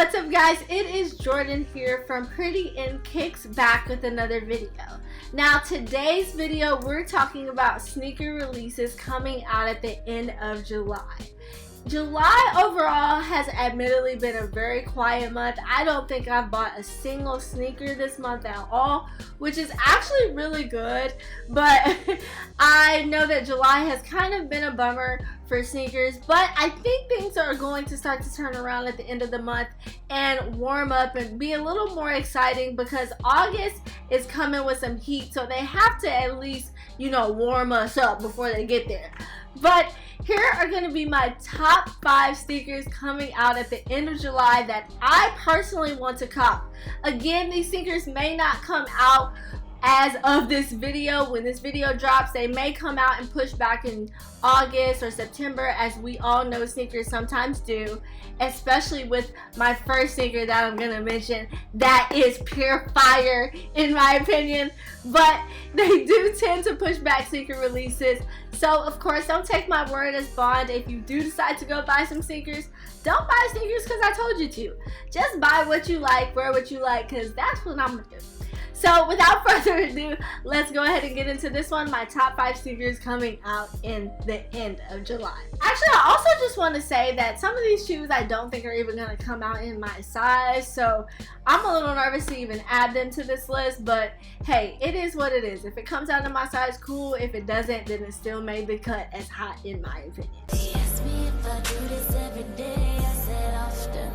What's up guys, it is Jordan here from PrettyInKicks back with another video. Now today's video we're talking about sneaker releases coming out at the end of July. July overall has admittedly been a very quiet month. I don't think I've bought a single sneaker this month at all, which is actually really good, but I know that July has kind of been a bummer for sneakers, but I think things are going to start to turn around at the end of the month and warm up and be a little more exciting because August is coming with some heat, so they have to at least, warm us up before they get there. But here are going to be my top 5 sneakers coming out at the end of July that I personally want to cop. Again, these sneakers may not come out as of this video. When this video drops, they may come out and push back in August or September, as we all know sneakers sometimes do, especially with my first sneaker that I'm gonna mention that is pure fire in my opinion, but they do tend to push back sneaker releases. So of course, don't take my word as bond. If you do decide to go buy some sneakers, don't buy sneakers because I told you to. Just buy what you like, wear what you like, because that's what I'm gonna do. So without further ado, let's go ahead and get into this one, my top 5 sneakers coming out in the end of July. Actually, I also just want to say that some of these shoes I don't think are even going to come out in my size, so I'm a little nervous to even add them to this list, but hey, it is what it is. If it comes out in my size, cool. If it doesn't, then it still made the cut as hot in my opinion. They ask me if I do this every day, I said often.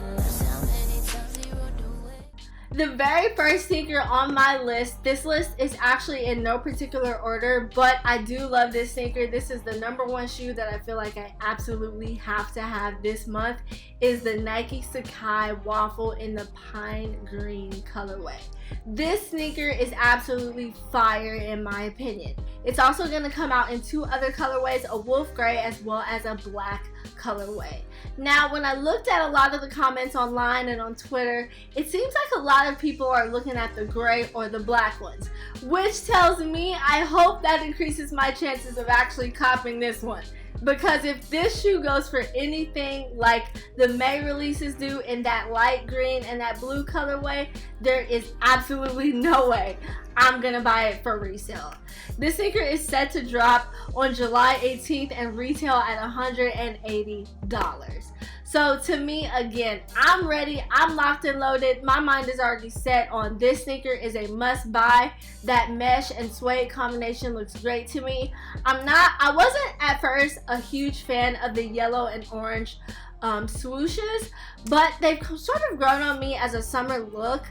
The very first sneaker on my list, this list is actually in no particular order, but I do love this sneaker. This is the #1 shoe that I feel like I absolutely have to have this month, is the Nike Sakai Waffle in the pine green colorway. This sneaker is absolutely fire in my opinion. It's also going to come out in 2 other colorways, a wolf gray as well as a black colorway. Now, when I looked at a lot of the comments online and on Twitter, it seems like a lot of people are looking at the gray or the black ones, which tells me I hope that increases my chances of actually copping this one. Because if this shoe goes for anything like the May releases do in that light green and that blue colorway, there is absolutely no way I'm gonna buy it for resale. This sneaker is set to drop on July 18th and retail at $180. So to me, again, I'm ready, I'm locked and loaded. My mind is already set on this sneaker is a must buy. That mesh and suede combination looks great to me. I wasn't at first a huge fan of the yellow and orange swooshes, but they've sort of grown on me as a summer look.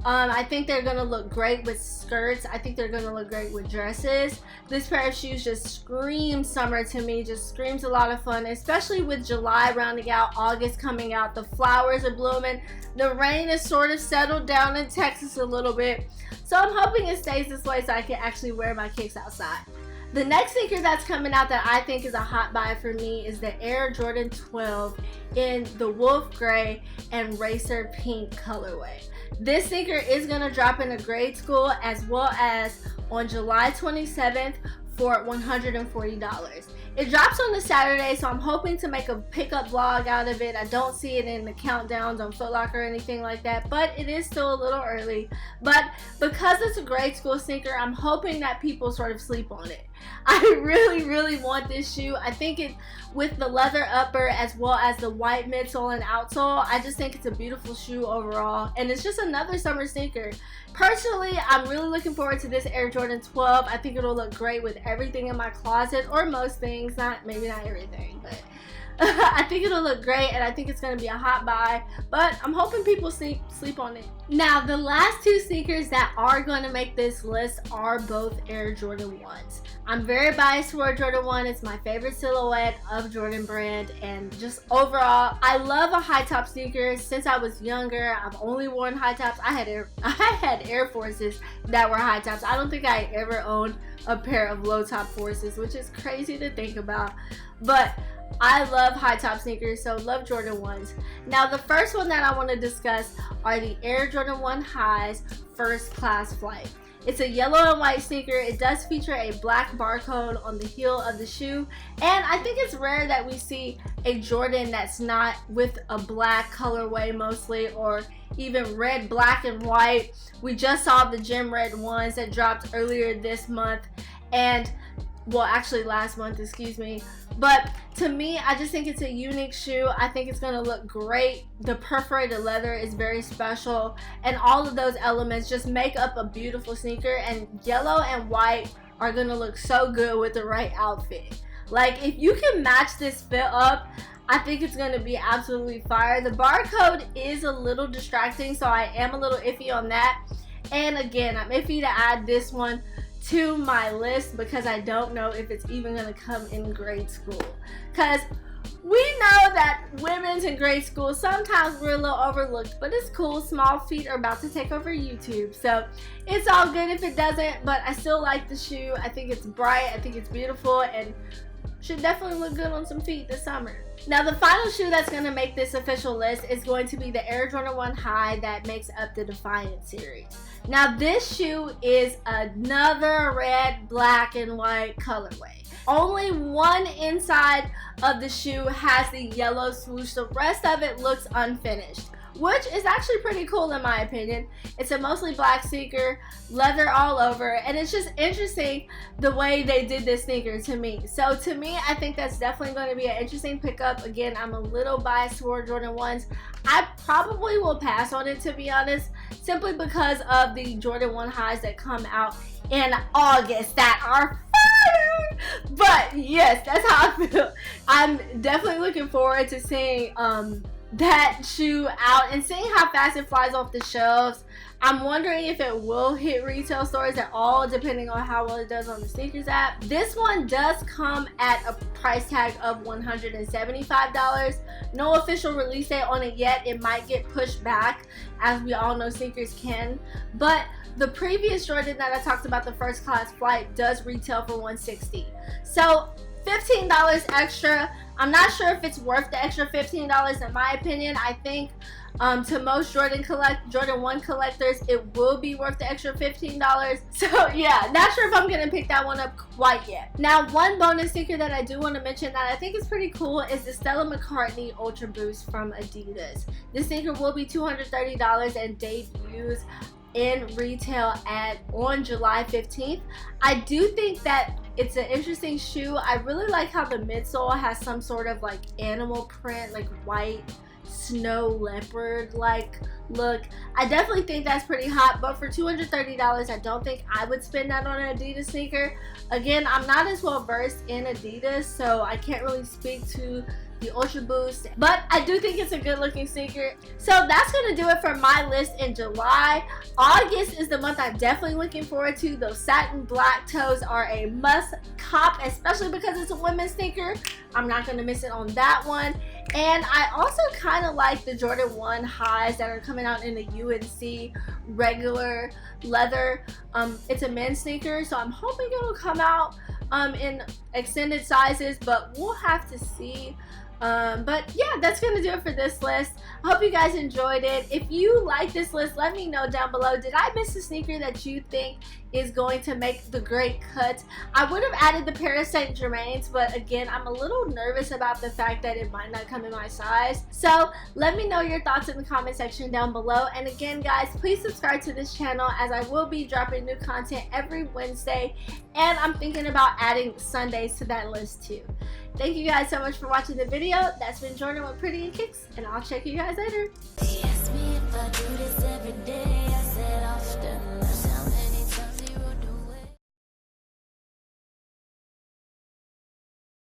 I think they're gonna look great with skirts. I think they're gonna look great with dresses. This pair of shoes just screams summer to me, just screams a lot of fun, especially with July rounding out, August coming out, the flowers are blooming, the rain is sort of settled down in Texas a little bit, so I'm hoping it stays this way so I can actually wear my kicks outside. The next sneaker that's coming out that I think is a hot buy for me is the Air Jordan 12 in the wolf gray and racer pink colorway. This sneaker is going to drop in a grade school as well as on July 27th for $140. It drops on a Saturday, so I'm hoping to make a pickup vlog out of it. I don't see it in the countdowns on Foot Locker or anything like that, but it is still a little early. But because it's a grade school sneaker, I'm hoping that people sort of sleep on it. I really want this shoe. I think it, with the leather upper as well as the white midsole and outsole, I just think it's a beautiful shoe overall, and it's just another summer sneaker. Personally, I'm really looking forward to this Air Jordan 12. I think it'll look great with everything in my closet, or most things, maybe not everything, but I think it'll look great, and I think it's going to be a hot buy, but I'm hoping people sleep on it. Now, the last 2 sneakers that are going to make this list are both Air Jordan 1s. I'm very biased toward Jordan 1. It's my favorite silhouette of Jordan brand, and just overall, I love a high top sneaker. Since I was younger, I've only worn high tops. I had Air Forces that were high tops. I don't think I ever owned a pair of low top Forces, which is crazy to think about, but I love high top sneakers, so love Jordan 1s. Now, the first one that I want to discuss are the Air Jordan 1 Highs First Class Flight. It's a yellow and white sneaker. It does feature a black barcode on the heel of the shoe, and I think it's rare that we see a Jordan that's not with a black colorway mostly, or even red, black, and white. We just saw the gym red ones that dropped earlier this month, and well, actually last month, excuse me. But to me, I just think it's a unique shoe. I think it's gonna look great. The perforated leather is very special, and all of those elements just make up a beautiful sneaker, and yellow and white are gonna look so good with the right outfit. Like, if you can match this fit up, I think it's gonna be absolutely fire. The barcode is a little distracting, so I am a little iffy on that. And again, I'm iffy to add this one to my list because I don't know if it's even going to come in grade school, because we know that women's in grade school, sometimes we're a little overlooked, but it's cool. Small feet are about to take over YouTube, so it's all good if it doesn't, but I still like the shoe. I think it's bright, I think it's beautiful, and should definitely look good on some feet this summer. Now, the final shoe that's going to make this official list is going to be the Air Jordan 1 High that makes up the Defiant series. Now, this shoe is another red, black, and white colorway. Only one inside of the shoe has the yellow swoosh. The rest of it looks unfinished, which is actually pretty cool in my opinion. It's a mostly black sneaker, leather all over, and it's just interesting the way they did this sneaker to me. So to me, I think that's definitely going to be an interesting pickup. Again, I'm a little biased toward Jordan 1s. I probably will pass on it, to be honest, simply because of the Jordan 1 Highs that come out in August that are fire. But yes, that's how I feel. I'm definitely looking forward to seeing that shoe out and seeing how fast it flies off the shelves. I'm wondering if it will hit retail stores at all, depending on how well it does on the sneakers app. This one does come at a price tag of $175. No official release date on it yet. It might get pushed back, as we all know sneakers can. But the previous Jordan that I talked about, the First Class Flight, does retail for $160. So $15 extra. I'm not sure if it's worth the extra $15 in my opinion. I think to most Jordan 1 collectors, it will be worth the extra $15. So yeah, not sure if I'm gonna pick that one up quite yet. Now, one bonus sneaker that I do want to mention that I think is pretty cool is the Stella McCartney Ultra Boost from Adidas. This sneaker will be $230 and debuts in retail on July 15th. I do think that it's an interesting shoe. I really like how the midsole has some sort of like animal print, like white snow leopard like look. I definitely think that's pretty hot, but for $230, I don't think I would spend that on an Adidas sneaker. Again, I'm not as well versed in Adidas, so I can't really speak to the Ultra Boost, but I do think it's a good looking sneaker. So that's gonna do it for my list in July. August is the month I'm definitely looking forward to. Those satin black toes are a must cop, especially because it's a women's sneaker. I'm not gonna miss it on that one. And I also kind of like the Jordan 1 Highs that are coming out in the UNC regular leather. It's a men's sneaker, so I'm hoping it'll come out in extended sizes, but we'll have to see. But yeah, that's gonna do it for this list. I hope you guys enjoyed it. If you like this list, let me know down below. Did I miss a sneaker that you think is going to make the great cut? I would have added the Paris Saint Germains, but again, I'm a little nervous about the fact that it might not come in my size. So let me know your thoughts in the comment section down below. And again, guys, please subscribe to this channel, as I will be dropping new content every Wednesday, and I'm thinking about adding Sundays to that list too. Thank you guys so much for watching the video. That's been Jordan with Pretty and Kicks, and I'll check you guys later.